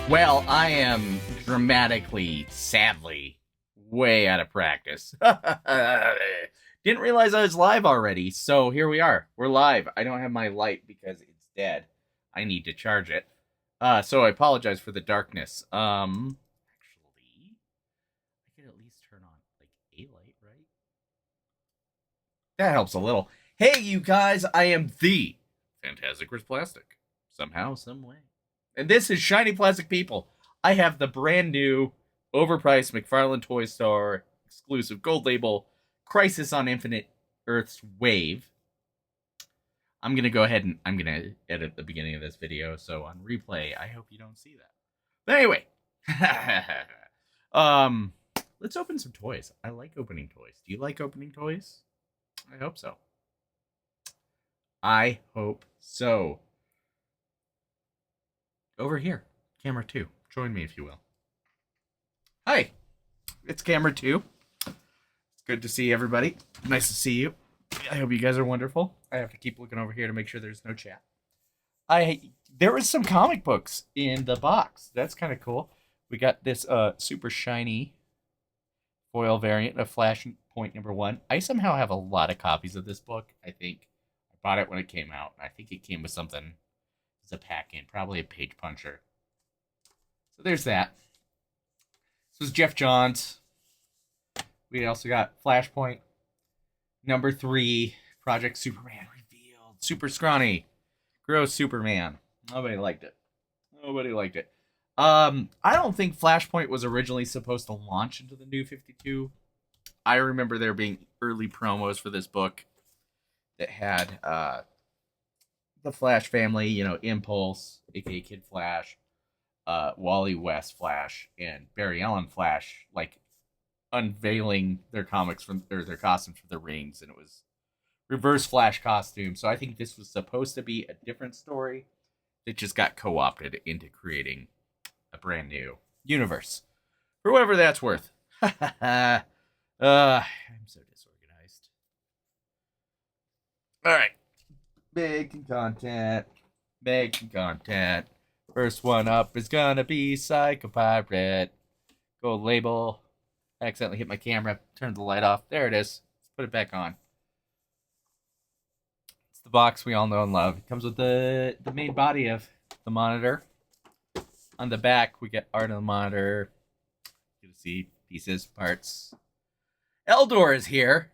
Well, I am dramatically, sadly, way out of practice. Didn't realize I was live already, so here we are. We're live. I don't have my light because it's dead. I need to charge it. So I apologize for the darkness. Actually, I can at least turn on, like, a light, right? That helps a little. Hey, you guys, I am the Fantastic Chris Plastic. Somehow, some way. And this is Shiny Plastic People. I have the brand new, overpriced McFarlane Toys Store exclusive gold label Crisis on Infinite Earth's Wave. I'm going to go ahead and I'm going to edit the beginning of this video, so on replay, I hope you don't see that. But anyway, let's open some toys. I like opening toys. Do you like opening toys? I hope so. I hope so. Over here, camera 2. Join me if you will. Hi, it's camera 2. It's good to see everybody. Nice to see you. I hope you guys are wonderful. I have to keep looking over here to make sure there's no chat. There was some comic books in the box. That's kind of cool. We got this super shiny foil variant of Flashpoint #1. I somehow have a lot of copies of this book. I think I bought it when it came out. I think it came with something as a pack-in, probably a page puncher. So there's that. This was Jeff Johns. We also got Flashpoint #3, Project Superman revealed. Super scrawny. Gross Superman. Nobody liked it. Nobody liked it. I don't think Flashpoint was originally supposed to launch into the New 52. I remember there being early promos for this book that had the Flash family, you know, Impulse, aka Kid Flash, Wally West Flash, and Barry Allen Flash, like, unveiling their comics from or their costumes for the rings, and it was Reverse Flash costume. So I think this was supposed to be a different story that just got co-opted into creating a brand new universe. For whatever that's worth. I'm so disorganized. Alright. Making content. First one up is gonna be Psycho Pirate. Gold label. I accidentally hit my camera. Turned the light off. There it is. Let's put it back on. It's the box we all know and love. It comes with the main body of the monitor. On the back, we get art of the monitor. You can see pieces, parts. Eldor is here.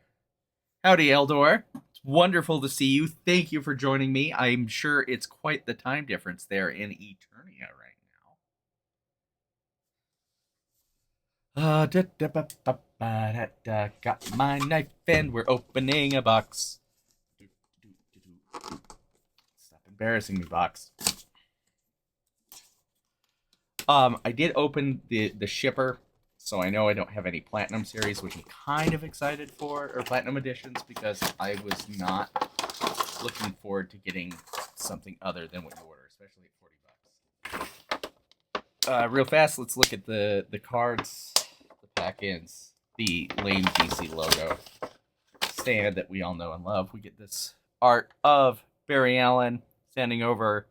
Howdy, Eldor. It's wonderful to see you. Thank you for joining me. I'm sure it's quite the time difference there in Eternia right now. Got my knife and we're opening a box. Stop embarrassing me, box. I did open the shipper, so I know I don't have any Platinum series, which I'm kind of excited for, or Platinum editions, because I was not looking forward to getting something other than what you order, especially at $40. Real fast, let's look at the cards, the pack-ins, the lame DC logo stand that we all know and love. We get this art of Barry Allen standing over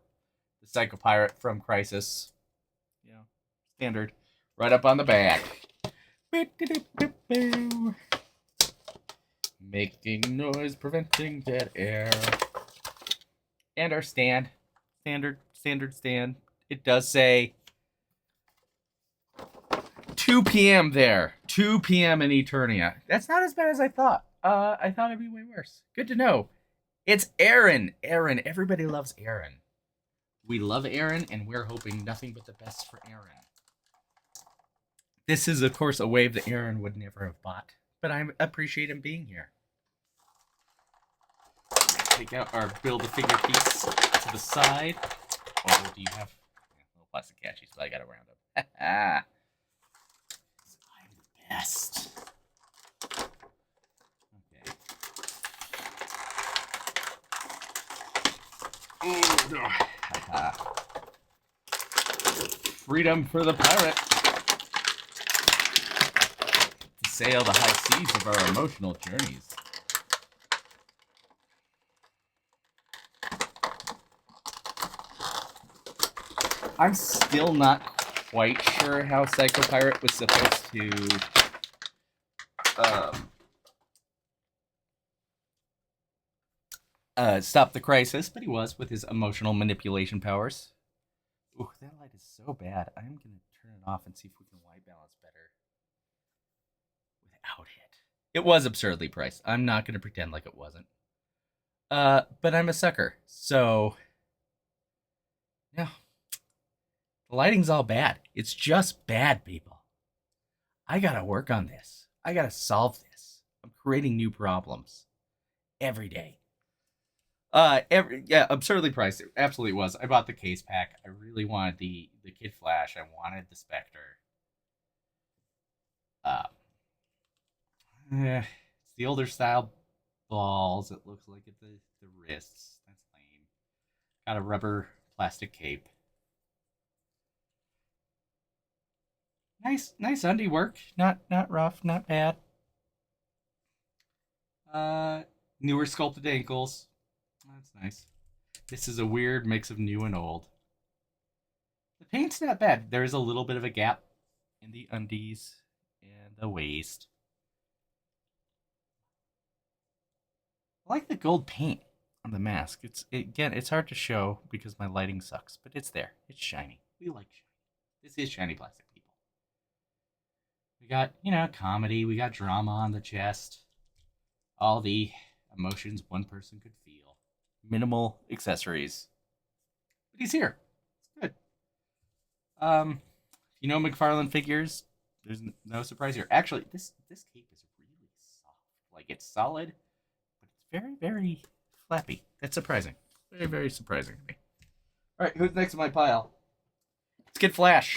the Psycho Pirate from Crisis. Standard. Right up on the back. Making noise, preventing dead air. And our stand. Standard stand. It does say 2 p.m. there. 2 p.m. in Eternia. That's not as bad as I thought. I thought it'd be way worse. Good to know. It's Aaron. Aaron. Everybody loves Aaron. We love Aaron, and we're hoping nothing but the best for Aaron. This is, of course, a wave that Aaron would never have bought, but I appreciate him being here. Take out our Build-A-Figure piece to the side. Oh, do you have little plastic catchies? But I got to round them. I'm the best. Okay. Oh, no. Freedom for the pirate. Sail the high seas of our emotional journeys. I'm still not quite sure how Psycho Pirate was supposed to stop the crisis, but he was with his emotional manipulation powers. Ooh, that light is so bad. I'm gonna turn it off and see if we can white balance better without it. It was absurdly priced. I'm not gonna pretend like it wasn't. But I'm a sucker, so no. The lighting's all bad. It's just bad, people. I gotta work on this. I gotta solve this. I'm creating new problems every day. Yeah, absurdly priced. It absolutely was. I bought the case pack. I really wanted the Kid Flash. I wanted the Spectre. It's the older style balls. It looks like at the wrists. That's lame. Got a rubber plastic cape. Nice undie work. Not rough. Not bad. Newer sculpted ankles. That's nice. This is a weird mix of new and old. The paint's not bad. There is a little bit of a gap in the undies and the waist. I like the gold paint on the mask. It's hard to show because my lighting sucks, but it's there. It's shiny. We like shiny. This is shiny plastic, people. We got, comedy. We got drama on the chest. All the emotions one person could feel. Minimal accessories. But he's here. It's good. McFarlane figures, there's no surprise here. Actually, this cape is really soft. Like, it's solid, but it's very, very flappy. That's surprising. Very, very surprising to me. All right, who's next in my pile? Let's get Flash.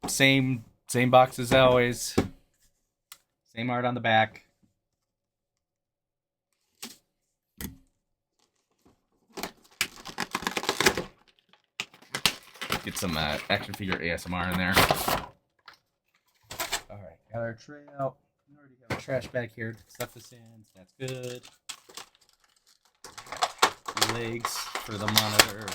Same box as always. Same art on the back. Get some action figure ASMR in there. All right, got our tray out. We already got a trash bag here to stuff this in. That's good. Legs for the monitor.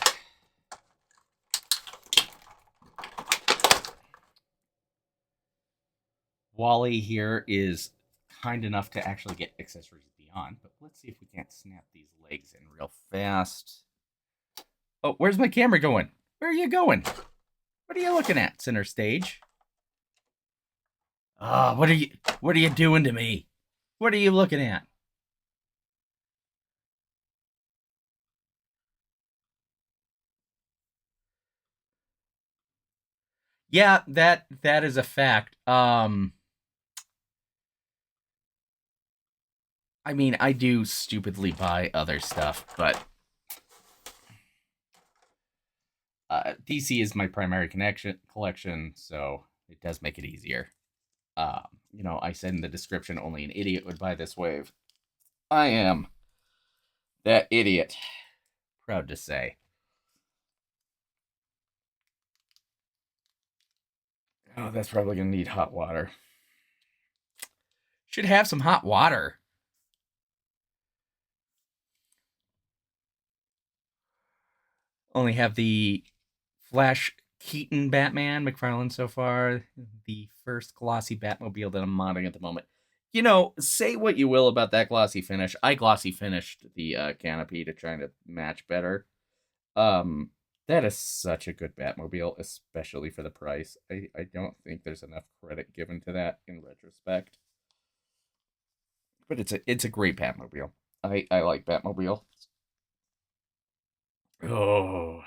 Wally here is kind enough to actually get accessories beyond, but let's see if we can't snap these legs in real fast. Oh, where's my camera going? Where are you going? What are you looking at, center stage? Oh, what are you doing to me? What are you looking at? Yeah, that is a fact. I mean, I do stupidly buy other stuff, but DC is my primary collection, so it does make it easier. I said in the description only an idiot would buy this wave. I am that idiot. Proud to say. Oh, that's probably going to need hot water. Should have some hot water. Only have the Flash Keaton Batman, McFarlane so far. The first glossy Batmobile that I'm modding at the moment. Say what you will about that glossy finish. I glossy finished the canopy to try to match better. That is such a good Batmobile, especially for the price. I don't think there's enough credit given to that in retrospect. But it's a great Batmobile. I like Batmobile. Oh,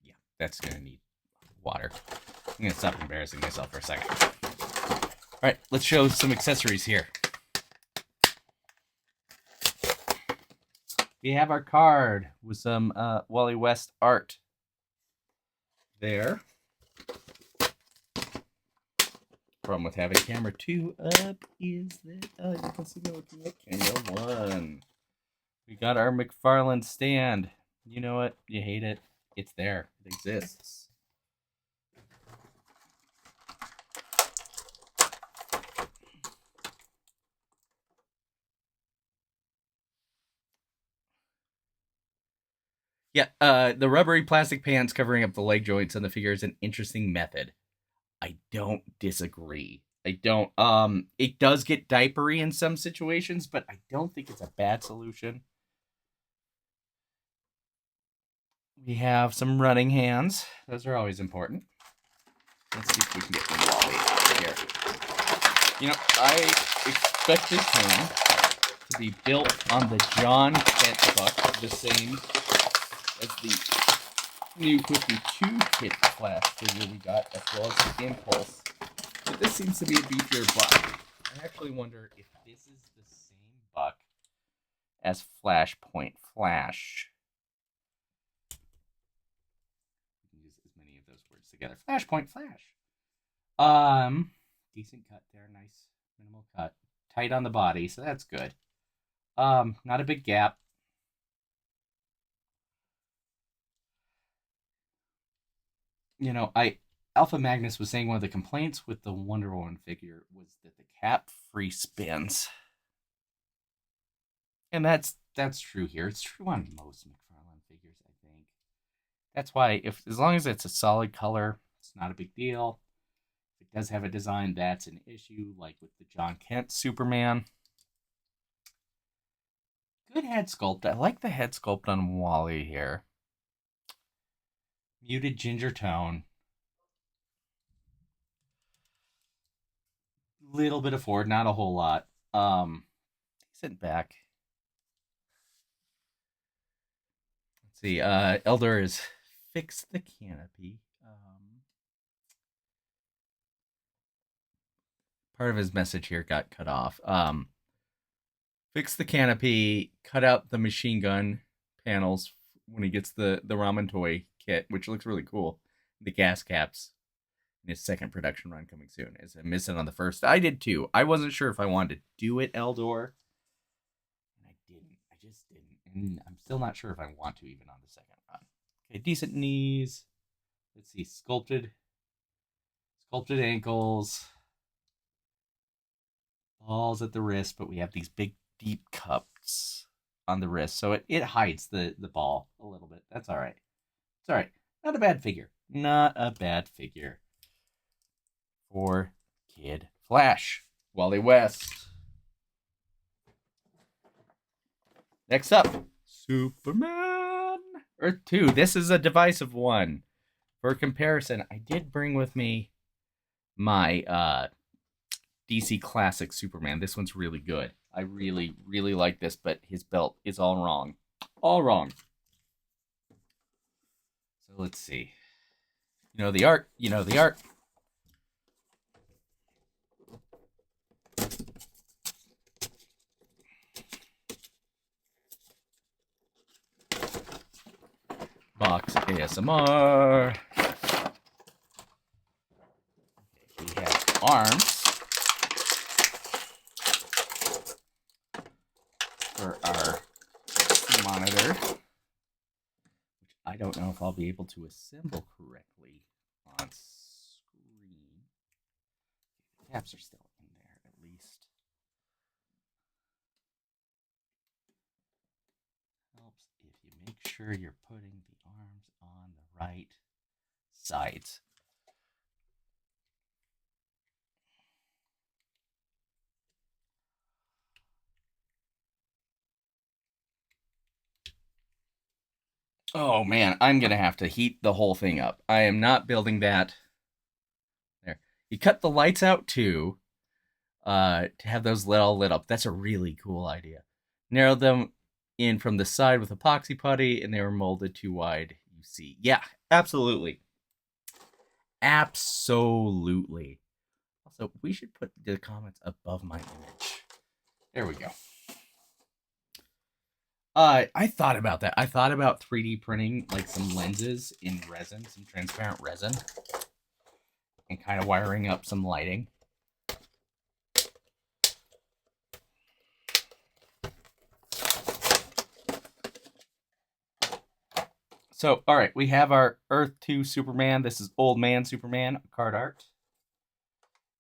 yeah, that's gonna need water. I'm gonna stop embarrassing myself for a second. All right, let's show some accessories here. We have our card with some Wally West art there. Problem with having camera 2 up is that you can see me looking at camera 1. We got our McFarlane stand. You know what? You hate it. It's there. It exists. Yeah, the rubbery plastic pants covering up the leg joints on the figure is an interesting method. I don't disagree. I don't. It does get diapery in some situations, but I don't think it's a bad solution. We have some running hands. Those are always important. Let's see if we can get Wally out here. You know, I expect this hand to be built on the John Kent buck, the same as the new 52 kit flash figure we got, as well as the Impulse. But this seems to be a beefier buck. I actually wonder if this is the same buck as Flashpoint Flash. We can use as many of those words together. Flashpoint Flash. Decent cut there, nice minimal cut. Tight on the body, so that's good. Not a big gap. You know, Alpha Magnus was saying one of the complaints with the Wonder Woman figure was that the cap free spins. And that's true here. It's true on most McFarlane figures, I think. That's why as long as it's a solid color, it's not a big deal. If it does have a design, that's an issue, like with the John Kent Superman. Good head sculpt. I like the head sculpt on Wally here. Muted ginger tone. Little bit of Ford, not a whole lot. Decent back. Let's see. Eldor is fix the canopy. Part of his message here got cut off. Fix the canopy, cut out the machine gun panels when he gets the ramen toy kit, which looks really cool. The gas caps in his second production run coming soon. As I missed it on the first. I did too. I wasn't sure if I wanted to do it, Eldor. And I didn't. I just didn't. And I'm still not sure if I want to even on the second run. Okay, decent knees. Let's see, sculpted ankles. Balls at the wrist, but we have these big deep cups on the wrist, so it hides the ball a little bit. That's all right. It's all right. Not a bad figure. Not a bad figure for Kid Flash. Wally West. Next up, Superman Earth 2. This is a divisive one. For comparison, I did bring with me my DC Classic Superman. This one's really good. I really, really like this, but his belt is all wrong. All wrong. So let's see. You know the art. You know the art. Box ASMR. Okay, we have arms for our monitor, which I don't know if I'll be able to assemble correctly on screen. The caps are still in there, at least. Helps if you make sure you're putting the arms on the right sides. Oh man, I'm gonna have to heat the whole thing up. I am not building that. There. You cut the lights out too, to have those all lit up. That's a really cool idea. Narrow them in from the side with epoxy putty, and they were molded too wide. You see, yeah, absolutely, absolutely. Also, we should put the comments above my image. There we go. I thought about that. I thought about 3D printing like some lenses in resin, some transparent resin, and kind of wiring up some lighting. So, all right, we have our Earth 2 Superman. This is Old Man Superman card art.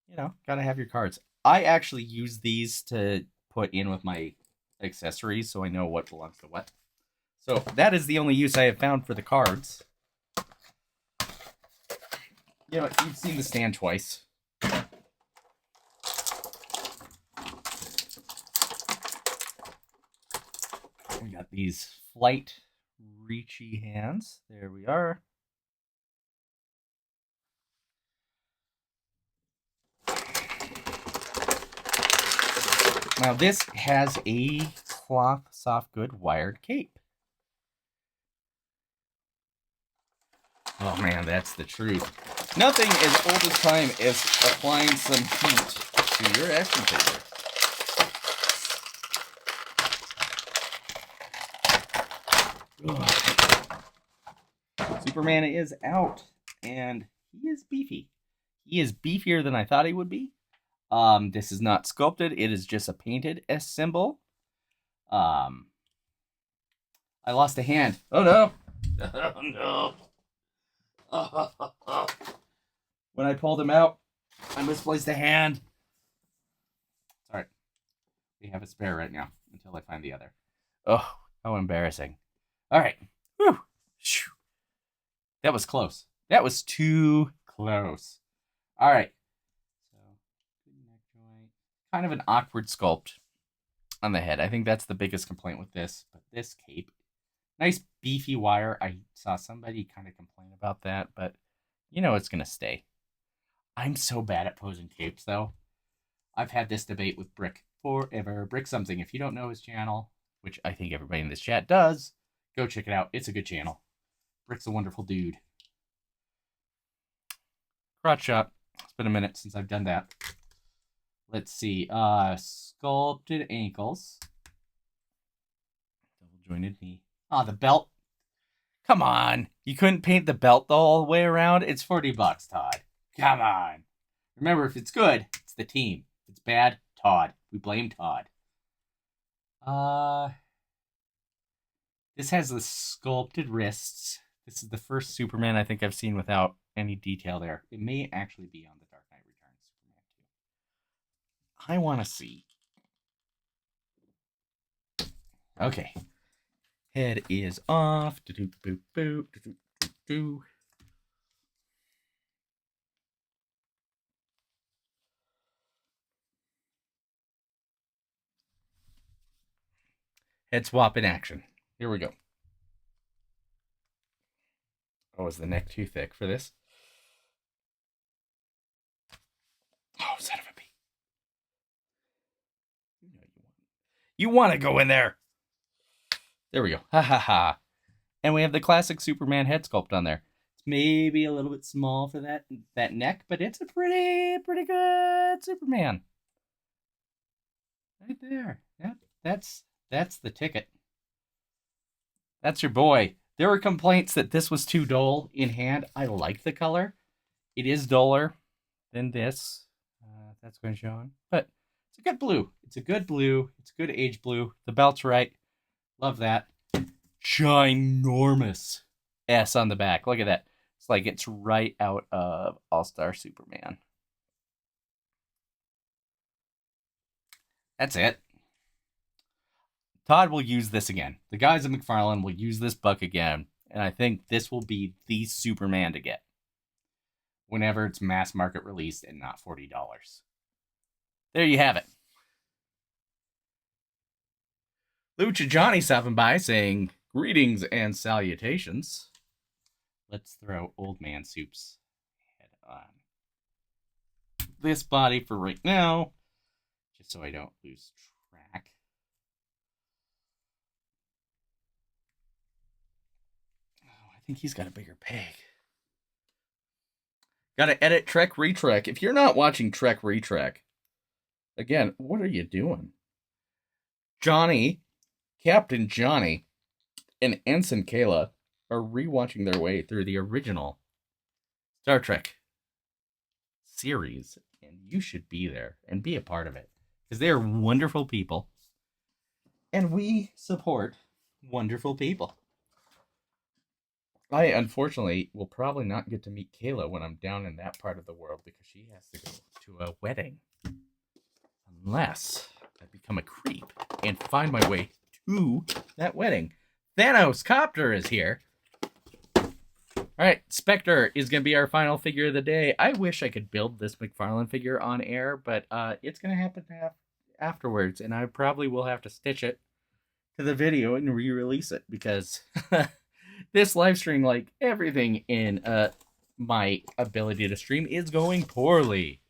You know, gotta have your cards. I actually use these to put in with my accessories so I know what belongs to what. So that is the only use I have found for the cards. You know, you've seen the stand twice. We got these flight reachy hands. There we are. Now this has a cloth soft good wired cape. Oh man, that's the truth. Nothing as old as time as applying some heat to your action figure. Ugh. Superman is out, and he is beefy. He is beefier than I thought he would be. This is not sculpted. It is just a painted S symbol. I lost a hand. Oh no. Oh no. When I pulled him out, I misplaced a hand. Sorry. We have a spare right now until I find the other. Oh, how embarrassing. All right. Whew. That was close. That was too close. All right. Kind of an awkward sculpt on the head. I think that's the biggest complaint with this. But this cape, nice beefy wire. I saw somebody kind of complain about that, but you know it's going to stay. I'm so bad at posing capes, though. I've had this debate with Brick forever. Brick something. If you don't know his channel, which I think everybody in this chat does, go check it out. It's a good channel. Brick's a wonderful dude. Crotch shot. It's been a minute since I've done that. Let's see. Sculpted ankles. Double jointed knee. Ah, the belt. Come on. You couldn't paint the belt the whole way around? It's $40, Todd. Come on. Remember, if it's good, it's the team. If it's bad, Todd. We blame Todd. This has the sculpted wrists. This is the first Superman I think I've seen without any detail there. It may actually be on the Dark Knight Returns Superman 2. I want to see. Okay. Head is off. Head swap in action. Here we go. Oh, is the neck too thick for this? Oh, son of a bee. You want to go in there. There we go. Ha ha ha. And we have the classic Superman head sculpt on there. It's maybe a little bit small for that neck, but it's a pretty good Superman. Right there. That's the ticket. That's your boy. There were complaints that this was too dull in hand. I like the color. It is duller than this. That's going to show on. But it's a good blue. It's a good blue. It's a good age blue. The belt's right. Love that. Ginormous S on the back. Look at that. It's like it's right out of All-Star Superman. That's it. Todd will use this again. The guys at McFarlane will use this buck again. And I think this will be the Superman to get whenever it's mass market released and not $40. There you have it. Lucha Johnny stopping by saying, greetings and salutations. Let's throw Old Man Soup's head on this body for right now, just so I don't lose track. Oh, I think he's got a bigger peg. Gotta edit Trek Retrek. If you're not watching Trek Retrek, again, what are you doing? Johnny, Captain Johnny, and Ensign Kayla are rewatching their way through the original Star Trek series, and you should be there and be a part of it because they are wonderful people, and we support wonderful people. I unfortunately will probably not get to meet Kayla when I'm down in that part of the world because she has to go to a wedding, unless I become a creep and find my way to that wedding. Thanos Copter is here. All right, Spectre is going to be our final figure of the day. I wish I could build this McFarlane figure on air, but it's going to happen afterwards, and I probably will have to stitch it to the video and re-release it because this live stream, like everything in my ability to stream, is going poorly.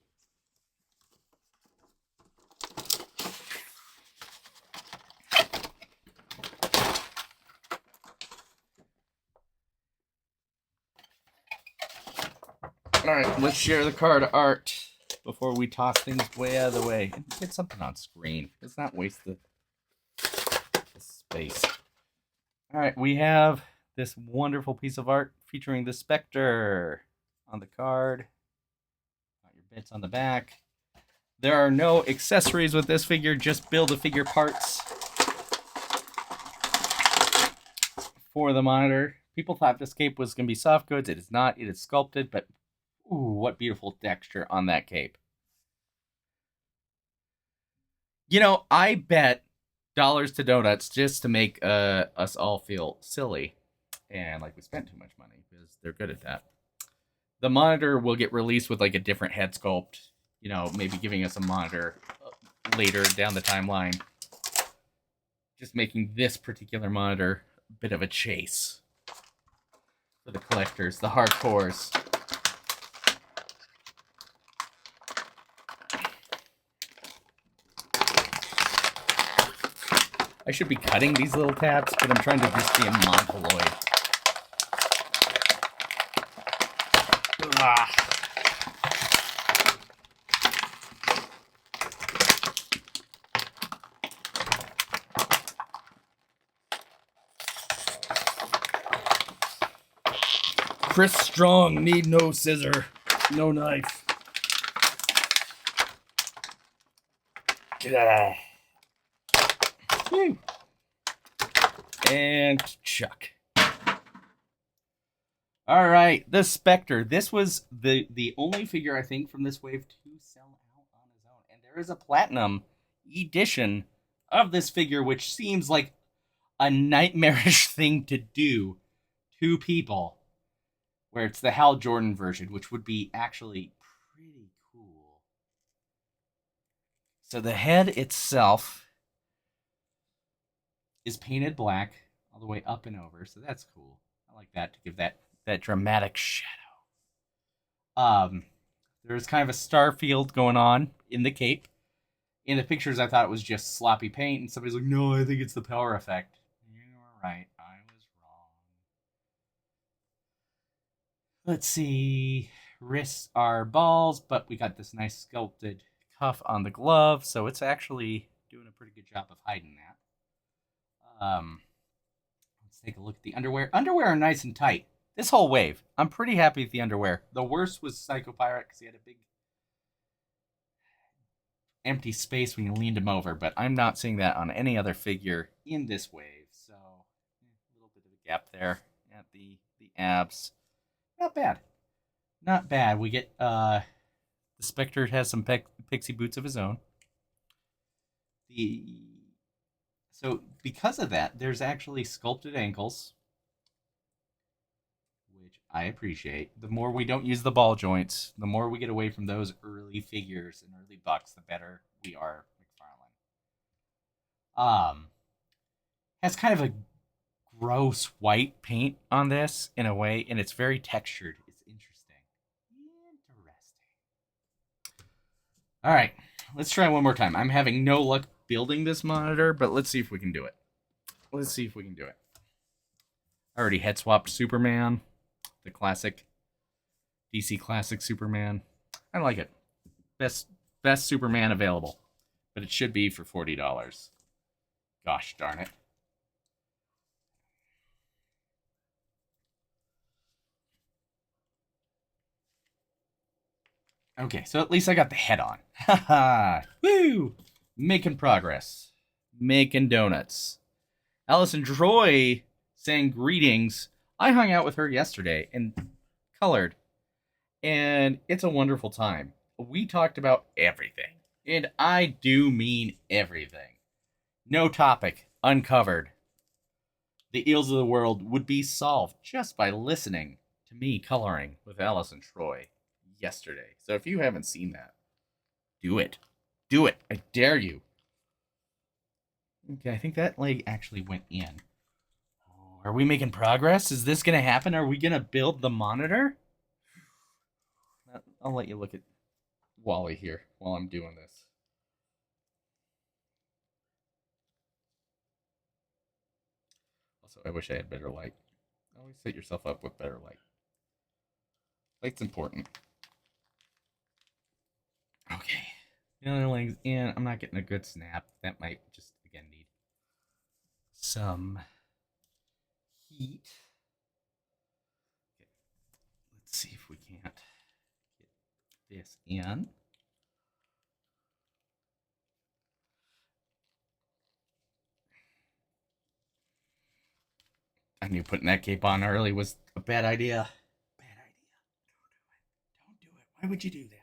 All right, let's share the card art before we toss things way out of the way and get something on screen. Let's not waste the space. All right, we have this wonderful piece of art featuring the Spectre on the card. Got your bits on the back. There are no accessories with this figure, just Build-A-Figure parts for the monitor. People thought this cape was going to be soft goods. It is not. It is sculpted, but ooh, what beautiful texture on that cape. You know, I bet dollars to donuts just to make us all feel silly and like we spent too much money because they're good at that. The monitor will get released with like a different head sculpt, you know, maybe giving us a monitor later down the timeline. Just making this particular monitor a bit of a chase for the collectors, the hardcores. I should be cutting these little tabs, but I'm trying to just be a mongoloid. Chris Strong need no scissor, no knife. Woo. And chuck. All right, the Spectre. This was the only figure, I think, from this wave to sell out on his own. And there is a platinum edition of this figure, which seems like a nightmarish thing to do to people, where it's the Hal Jordan version, which would be actually pretty cool. So the head itself is painted black all the way up and over, so that's cool. I like that to give that dramatic shadow. There's kind of a star field going on in the cape. In the pictures, I thought it was just sloppy paint, and somebody's like, no, I think it's the power effect. You were right. I was wrong. Let's see. Wrists are balls, but we got this nice sculpted cuff on the glove, so it's actually doing a pretty good job of hiding that. Let's take a look at the underwear. Underwear are nice and tight. This whole wave, I'm pretty happy with the underwear. The worst was Psycho Pirate because he had a big empty space when you leaned him over, but I'm not seeing that on any other figure in this wave. So a little bit of a gap there at the abs. Not bad. Not bad. We get the Spectre has some pixie boots of his own. So because of that, there's actually sculpted ankles, which I appreciate. The more we don't use the ball joints, the more we get away from those early figures and early bucks, the better we are McFarlane. Has kind of a gross white paint on this in a way, and it's very textured. It's interesting. All right, let's try one more time. I'm having no luck building this monitor, but let's see if we can do it. I already head swapped Superman, the classic DC classic Superman. I like it. Best Superman available, but it should be for $40. Gosh darn it. Okay, so at least I got the head on. Haha. Woo! Making progress. Making donuts. Allison Troy saying greetings. I hung out with her yesterday and colored. And it's a wonderful time. We talked about everything. And I do mean everything. No topic uncovered the ills of the world would be solved just by listening to me coloring with Alice and Troy yesterday. So if you haven't seen that, do it. Do it. I dare you. Okay, I think that leg actually went in. Oh, are we making progress? Is this going to happen? Are we going to build the monitor? I'll let you look at Wally here while I'm doing this. Also, I wish I had better light. Always set yourself up with better light. Light's important. Okay. The other leg's in. I'm not getting a good snap. That might just, again, need some heat. Okay. Let's see if we can't get this in. I knew putting that cape on early was a bad idea. Bad idea. Don't do it. Don't do it. Why would you do that?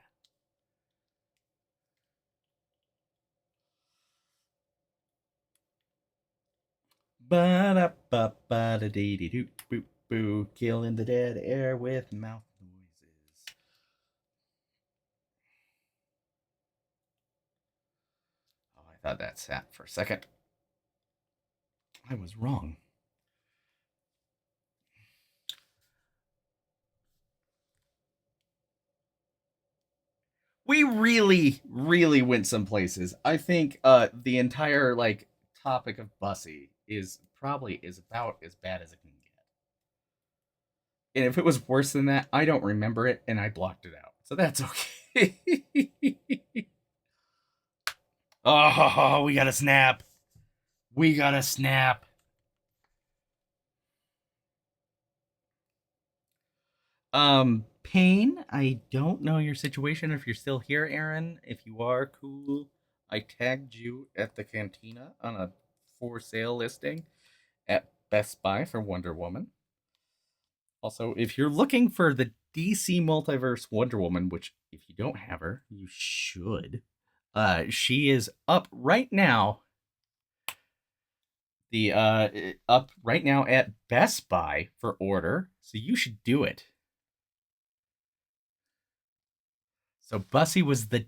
Ba-da-ba-ba-da-dee-dee-doo-boo-boo. Killing the dead air with mouth noises. Oh, I thought that sat for a second. I was wrong. We really, really went some places. I think the entire like topic of Bussy is probably is about as bad as it can get. And if it was worse than that, I don't remember it and I blocked it out. So that's okay. Oh, we got a snap. We got a snap. Payne, I don't know your situation if you're still here, Aaron. If you are, cool. I tagged you at the cantina on a for sale listing at Best Buy for Wonder Woman. Also, if you're looking for the DC Multiverse Wonder Woman, which if you don't have her, you should. She is up right now. The up right now at Best Buy for order, so you should do it. So Bussy was the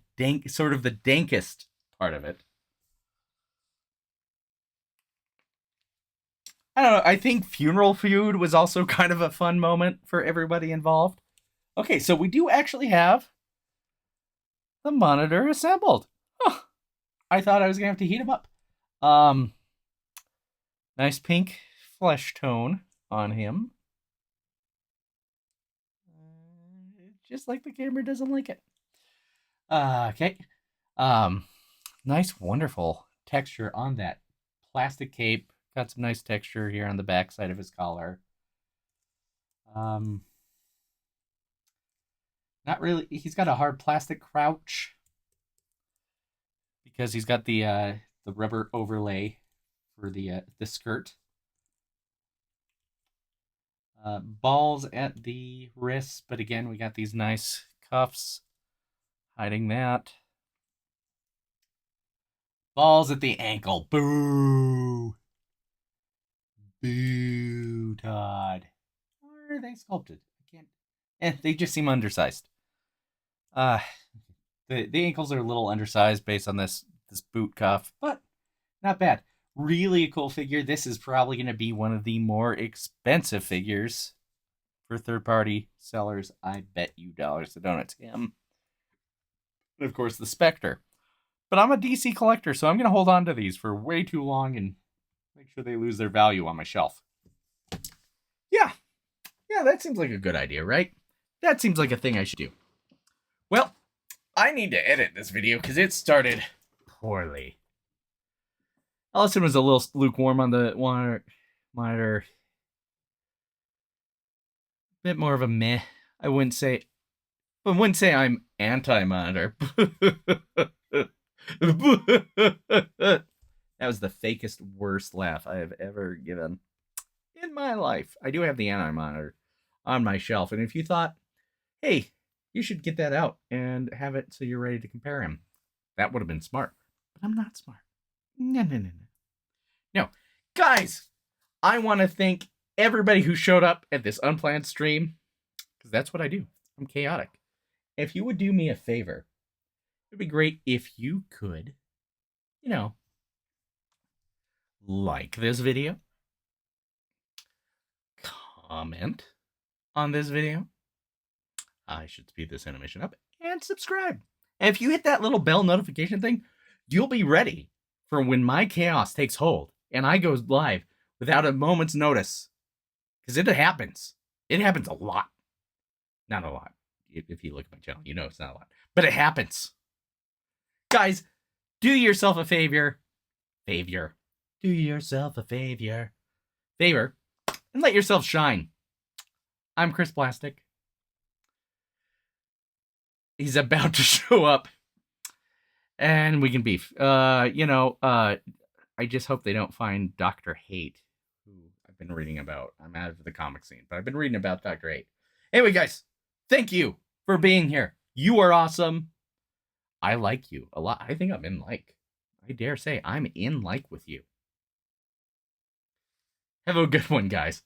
sort of the dankest part of it. I don't know. I think Funeral Feud was also kind of a fun moment for everybody involved. Okay, so we do actually have the monitor assembled. Huh. I thought I was gonna have to heat him up. Um, nice pink flesh tone on him. Just like the camera doesn't like it. Okay. Nice, wonderful texture on that plastic cape. Got some nice texture here on the back side of his collar. Not really. He's got a hard plastic crouch because he's got the rubber overlay for the skirt. Balls at the wrists, but again, we got these nice cuffs hiding that. Balls at the ankle. Boo! Boo, Todd. Or are they sculpted? I can't. They just seem undersized. The ankles are a little undersized based on this boot cuff, but not bad. Really a cool figure. This is probably going to be one of the more expensive figures for third-party sellers. I bet you dollars to donuts him. And of course, the Spectre. But I'm a DC collector, so I'm going to hold on to these for way too long and make sure they lose their value on my shelf. Yeah, that seems like a good idea, right? That seems like a thing I should do. Well, I need to edit this video because it started poorly. Ellison was a little lukewarm on the monitor. A bit more of a meh. I wouldn't say I'm anti-monitor. That was the fakest, worst laugh I have ever given in my life. I do have the anti-monitor on my shelf, and if you thought, hey, you should get that out and have it so you're ready to compare him, that would have been smart. But I'm not smart. No. Guys, I want to thank everybody who showed up at this unplanned stream, because that's what I do. I'm chaotic. If you would do me a favor, it'd be great if you could, like this video, comment on this video. I should speed this animation up, and subscribe. And if you hit that little bell notification thing, you'll be ready for when my chaos takes hold and I go live without a moment's notice. Because it happens. It happens a lot. Not a lot. If you look at my channel, you know it's not a lot. But it happens. Guys, do yourself a favor. Do yourself a favor. And let yourself shine. I'm Chris Plastic. He's about to show up. And we can beef. I just hope they don't find Dr. Hate, who I've been reading about. I'm out of the comic scene, but I've been reading about Dr. Hate. Anyway, guys, thank you for being here. You are awesome. I like you a lot. I think I'm in like. I dare say I'm in like with you. Have a good one, guys.